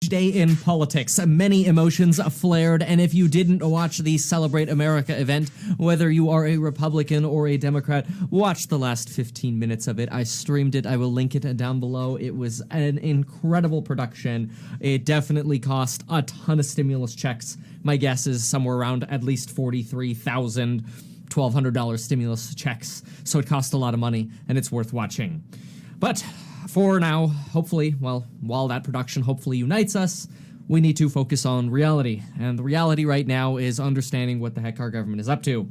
day in politics. Many emotions flared, and if you didn't watch the Celebrate America event, whether you are a Republican or a Democrat, watch the last 15 minutes of it. I streamed it. I will link it down below. It was an incredible production. It definitely cost a ton of stimulus checks. My guess is somewhere around at least 43,000 $1,200 stimulus checks, so it cost a lot of money, and it's worth watching. But for now, hopefully, well, while that production hopefully unites us, we need to focus on reality, and the reality right now is understanding what the heck our government is up to.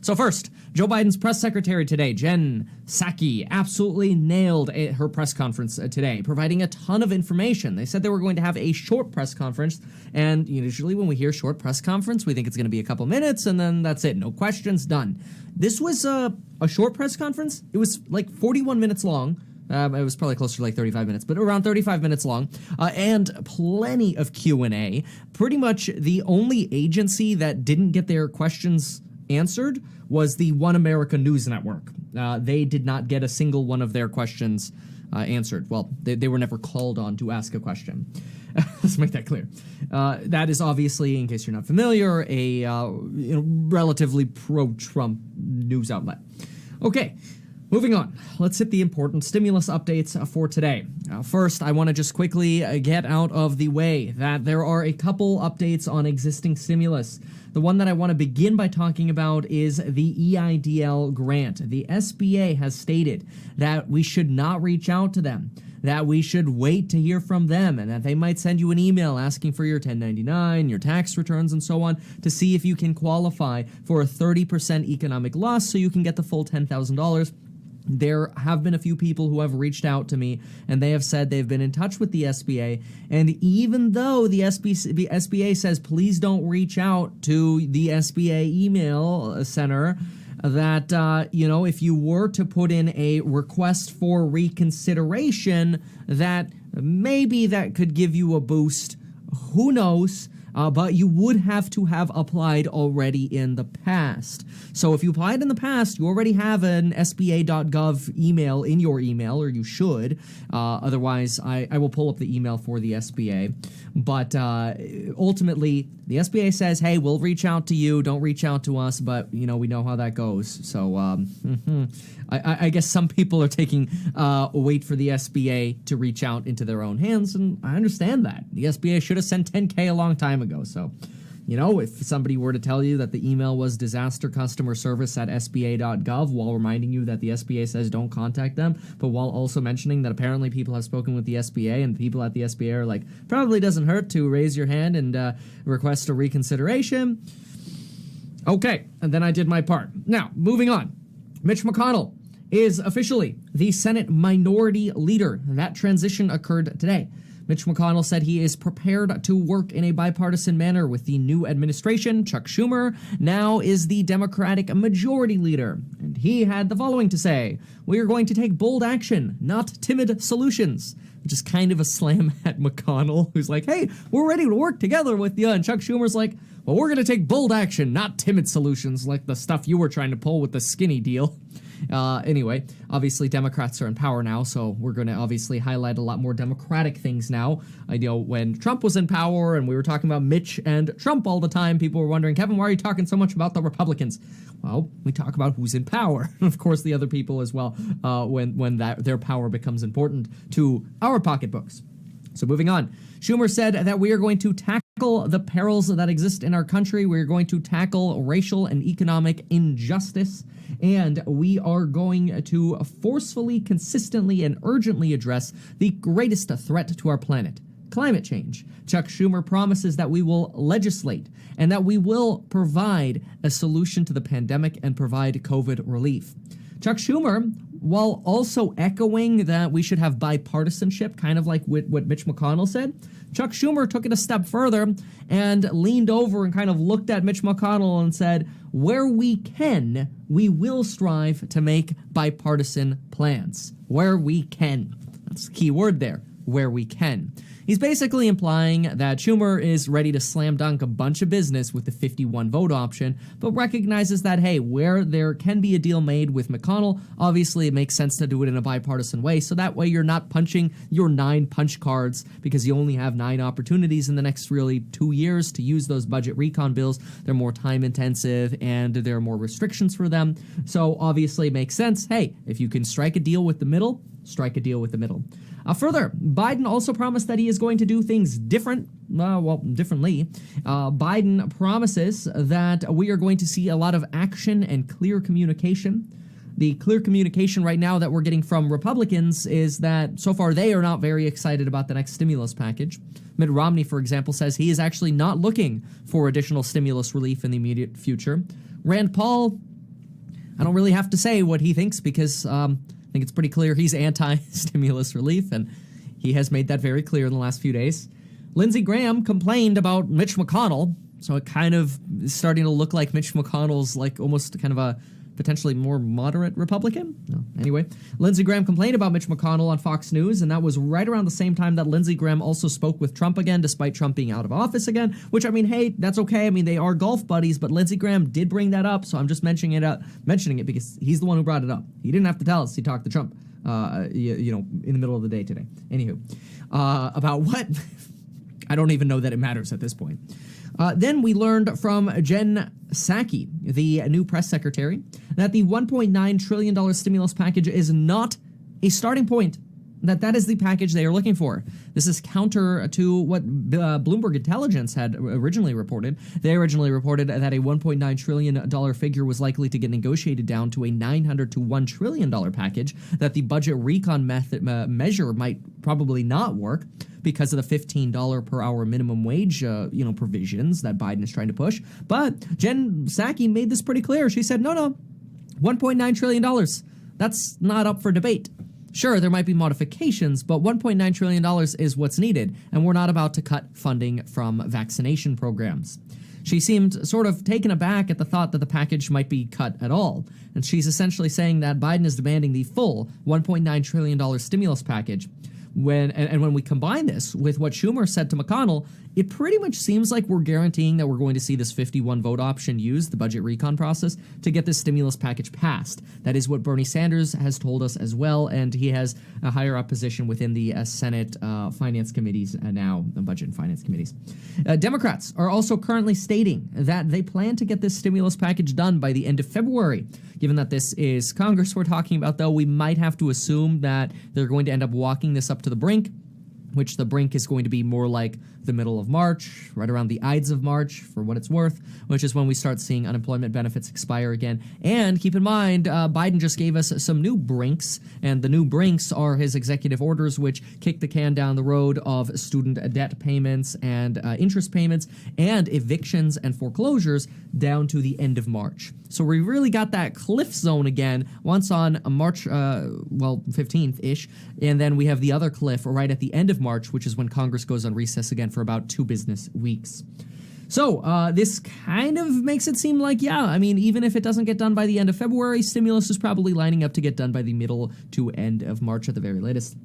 So first, Joe Biden's press secretary today, Jen Psaki, absolutely nailed her press conference today, providing a ton of information. They said they were going to have a short press conference, and usually when we hear short press conference, we think it's going to be a couple minutes, and then that's it. No questions, done. This was a short press conference. It was like 41 minutes long. It was probably closer to like 35 minutes, but around 35 minutes long, and plenty of Q&A. Pretty much the only agency that didn't get their questions answered was the One America News Network. They did not get a single one of their questions answered. Well, they were never called on to ask a question. Let's make that clear. That is obviously, in case you're not familiar, a relatively pro-Trump news outlet. Okay. Moving on, let's hit the important stimulus updates for today. First, I want to just quickly get out of the way that there are a couple updates on existing stimulus. The one that I want to begin by talking about is the EIDL grant. The SBA has stated that we should not reach out to them, that we should wait to hear from them, and that they might send you an email asking for your 1099, your tax returns, and so on to see if you can qualify for a 30% economic loss so you can get the full $10,000. There have been a few people who have reached out to me, and they have said they've been in touch with the SBA, and even though the SBA says please don't reach out to the SBA email center, that, if you were to put in a request for reconsideration, that maybe that could give you a boost. Who knows? But you would have to have applied already in the past. So if you applied in the past, you already have an SBA.gov email in your email, or you should. Otherwise, I will pull up the email for the SBA. But ultimately, the SBA says, hey, we'll reach out to you. Don't reach out to us. But, we know how that goes. So I guess some people are taking wait for the SBA to reach out into their own hands, and I understand that. The SBA should have sent $10K a long time ago. So, if somebody were to tell you that the email was disastercustomerservice@sba.gov while reminding you that the SBA says don't contact them, but while also mentioning that apparently people have spoken with the SBA and the people at the SBA are like, probably doesn't hurt to raise your hand and request a reconsideration. Okay, and then I did my part. Now, moving on. Mitch McConnell is officially the Senate Minority Leader. That transition occurred today. Mitch McConnell said he is prepared to work in a bipartisan manner with the new administration. Chuck Schumer now is the Democratic Majority Leader, and he had the following to say: "We are going to take bold action, not timid solutions," which is kind of a slam at McConnell, who's like, hey, we're ready to work together with you, and Chuck Schumer's like, well, we're going to take bold action, not timid solutions, like the stuff you were trying to pull with the skinny deal. Anyway, obviously Democrats are in power now, so we're going to obviously highlight a lot more Democratic things now. I know when Trump was in power and we were talking about Mitch and Trump all the time, people were wondering, Kevin, why are you talking so much about the Republicans? Well, we talk about who's in power. Of course, the other people as well, when their power becomes important to our pocketbooks. So moving on, Schumer said that we are going to tackle the perils that exist in our country. We are going to tackle racial and economic injustice, and we are going to forcefully, consistently, and urgently address the greatest threat to our planet: climate change. Chuck Schumer promises that we will legislate and that we will provide a solution to the pandemic and provide COVID relief. Chuck Schumer, while also echoing that we should have bipartisanship, kind of like what Mitch McConnell said, Chuck Schumer took it a step further and leaned over and kind of looked at Mitch McConnell and said, where we can, we will strive to make bipartisan plans. Where we can. That's the key word there. where we can. He's basically implying that Schumer is ready to slam dunk a bunch of business with the 51 vote option, but recognizes that, hey, where there can be a deal made with McConnell, obviously it makes sense to do it in a bipartisan way, so that way you're not punching your 9 punch cards because you only have 9 opportunities in the next really 2 years to use those budget recon bills. They're more time intensive and there are more restrictions for them. So obviously it makes sense. Hey, if you can strike a deal with the middle, strike a deal with the middle. Further, Biden also promised that he is going to do things differently. Biden promises that we are going to see a lot of action and clear communication. The clear communication right now that we're getting from Republicans is that so far they are not very excited about the next stimulus package. Mitt Romney, for example, says he is actually not looking for additional stimulus relief in the immediate future. Rand Paul, I don't really have to say what he thinks because I think it's pretty clear he's anti-stimulus relief, and he has made that very clear in the last few days. Lindsey Graham complained about Mitch McConnell, so it kind of is starting to look like Mitch McConnell's like almost kind of a potentially more moderate Republican. No. Anyway, Lindsey Graham complained about Mitch McConnell on Fox News, and that was right around the same time that Lindsey Graham also spoke with Trump again, despite Trump being out of office again, which, I mean, hey, that's okay. I mean, they are golf buddies, but Lindsey Graham did bring that up, so I'm just mentioning it because he's the one who brought it up. He didn't have to tell us he talked to Trump, in the middle of the day today. Anywho, about what? I don't even know that it matters at this point. Then we learned from Jen Psaki, the new press secretary, that the $1.9 trillion stimulus package is not a starting point, that is the package they are looking for. This is counter to what Bloomberg Intelligence had originally reported. They originally reported that a $1.9 trillion figure was likely to get negotiated down to a $900 to $1 trillion package, that the budget recon measure might probably not work because of the $15 per hour minimum wage, provisions that Biden is trying to push. But Jen Psaki made this pretty clear. She said, no, $1.9 trillion, that's not up for debate. Sure, there might be modifications, but $1.9 trillion is what's needed, and we're not about to cut funding from vaccination programs. She seemed sort of taken aback at the thought that the package might be cut at all, and she's essentially saying that Biden is demanding the full $1.9 trillion stimulus package. When we combine this with what Schumer said to McConnell, it pretty much seems like we're guaranteeing that we're going to see this 51 vote option used, the budget recon process, to get this stimulus package passed. That is what Bernie Sanders has told us as well, and he has a higher up position within the Senate finance committees now, the budget and finance committees. Democrats are also currently stating that they plan to get this stimulus package done by the end of February. Given that this is Congress we're talking about, though, we might have to assume that they're going to end up walking this up to the brink, which the brink is going to be more like the middle of March, right around the Ides of March, for what it's worth, which is when we start seeing unemployment benefits expire again. And keep in mind, Biden just gave us some new brinks, and the new brinks are his executive orders, which kick the can down the road of student debt payments and interest payments and evictions and foreclosures down to the end of March. So we really got that cliff zone again once on March, 15th-ish, and then we have the other cliff right at the end of March, which is when Congress goes on recess again for about 2 business weeks. So this kind of makes it seem like, even if it doesn't get done by the end of February, stimulus is probably lining up to get done by the middle to end of March at the very latest.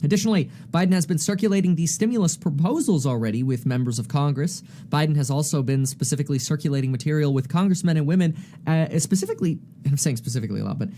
Additionally, Biden has been circulating these stimulus proposals already with members of Congress. Biden has also been specifically circulating material with congressmen and women, specifically, I'm saying specifically a lot, but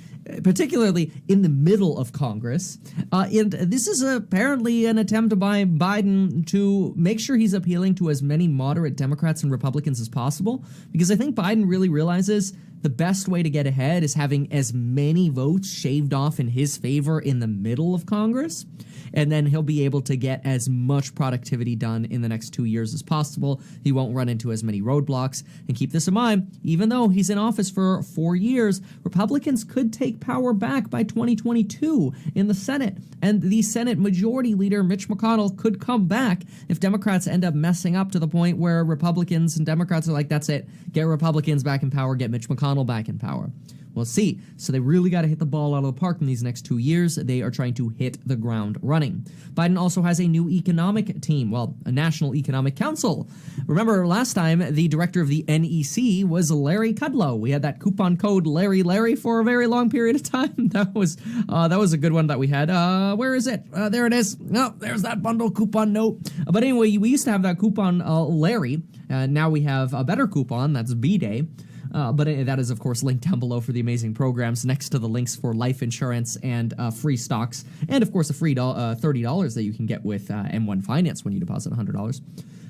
particularly in the middle of Congress. And this is apparently an attempt by Biden to make sure he's appealing to as many moderate Democrats and Republicans as possible, because I think Biden really realizes the best way to get ahead is having as many votes shaved off in his favor in the middle of Congress, and then he'll be able to get as much productivity done in the next 2 years as possible. He won't run into as many roadblocks. And keep this in mind, even though he's in office for 4 years, Republicans could take power back by 2022 in the Senate, and the Senate Majority Leader Mitch McConnell could come back if Democrats end up messing up to the point where Republicans and Democrats are like, that's it, get Republicans back in power, get Mitch McConnell back in power. We'll see. So they really got to hit the ball out of the park in these next 2 years. They are trying to hit the ground running. Biden also has a new economic team, well, a National Economic Council. Remember last time the director of the NEC was Larry Kudlow. We had that coupon code Larry for a very long period of time. That was a good one that we had. Where is it? There it is. Oh, there's that bundle coupon note. But anyway, we used to have that coupon Larry. Now we have a better coupon. That's B-Day. But that is, of course, linked down below for the amazing programs next to the links for life insurance and free stocks. And, of course, a free $30 that you can get with M1 Finance when you deposit $100.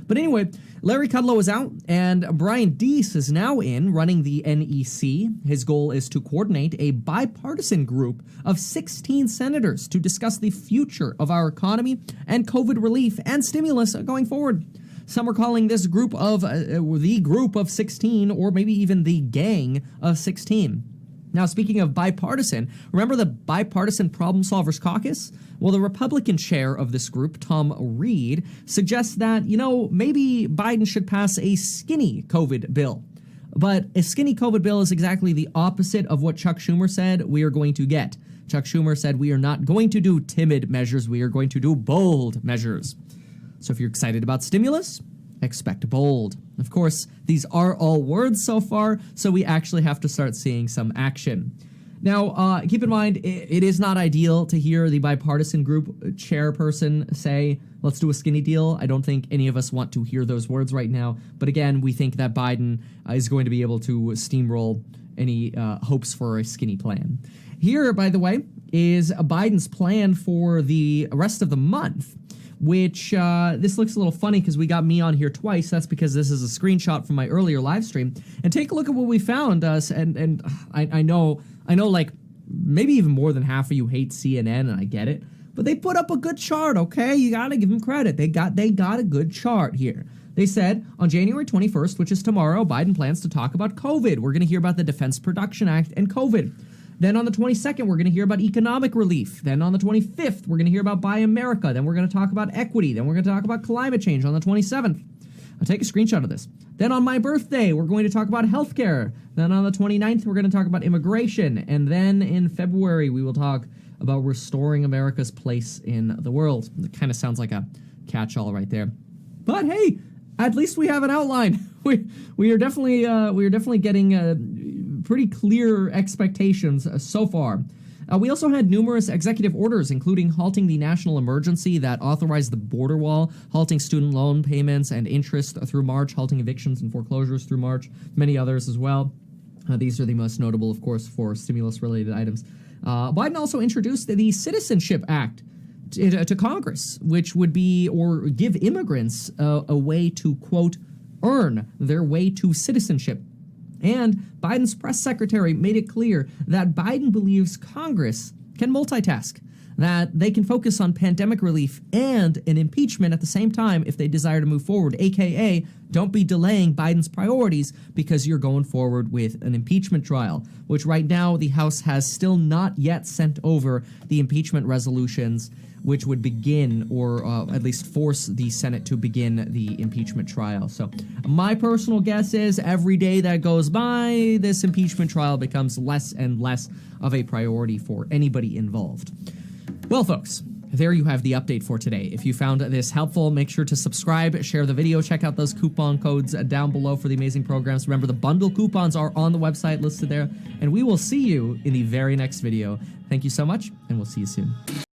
But anyway, Larry Kudlow is out, and Brian Deese is now in running the NEC. His goal is to coordinate a bipartisan group of 16 senators to discuss the future of our economy and COVID relief and stimulus going forward. Some are calling this group of the group of 16, or maybe even the gang of 16. Now, speaking of bipartisan, remember the Bipartisan Problem Solvers Caucus? Well, the Republican chair of this group, Tom Reed, suggests that, maybe Biden should pass a skinny COVID bill. But a skinny COVID bill is exactly the opposite of what Chuck Schumer said we are going to get. Chuck Schumer said we are not going to do timid measures, we are going to do bold measures. So if you're excited about stimulus, expect bold. Of course, these are all words so far, so we actually have to start seeing some action. Now, keep in mind, it is not ideal to hear the bipartisan group chairperson say, let's do a skinny deal. I don't think any of us want to hear those words right now. But again, we think that Biden is going to be able to steamroll any hopes for a skinny plan. Here, by the way, is Biden's plan for the rest of the month, which this looks a little funny because we got me on here twice. That's because this is a screenshot from my earlier live stream. And take a look at what we found. And I know like maybe even more than half of you hate CNN, and I get it. But they put up a good chart, okay? You got to give them credit. They got a good chart here. They said on January 21st, which is tomorrow, Biden plans to talk about COVID. We're going to hear about the Defense Production Act and COVID. Then on the 22nd, we're going to hear about economic relief. Then on the 25th, we're going to hear about Buy America. Then we're going to talk about equity. Then we're going to talk about climate change on the 27th. I'll take a screenshot of this. Then on my birthday, we're going to talk about healthcare. Then on the 29th, we're going to talk about immigration. And then in February, we will talk about restoring America's place in the world. It kind of sounds like a catch-all right there. But hey, at least we have an outline. We are definitely getting pretty clear expectations so far. We also had numerous executive orders, including halting the national emergency that authorized the border wall, halting student loan payments and interest through March, halting evictions and foreclosures through March, many others as well. These are the most notable, of course, for stimulus-related items. Biden also introduced the Citizenship Act to Congress, which would be or give immigrants a way to, quote, earn their way to citizenship. And Biden's press secretary made it clear that Biden believes Congress can multitask, that they can focus on pandemic relief and an impeachment at the same time if they desire to move forward, aka don't be delaying Biden's priorities because you're going forward with an impeachment trial, which right now the House has still not yet sent over the impeachment resolutions which would begin or at least force the Senate to begin the impeachment trial. So my personal guess is every day that goes by, this impeachment trial becomes less and less of a priority for anybody involved. Well, folks, there you have the update for today. If you found this helpful, make sure to subscribe, share the video, check out those coupon codes down below for the amazing programs. Remember, the bundle coupons are on the website listed there, and we will see you in the very next video. Thank you so much, and we'll see you soon.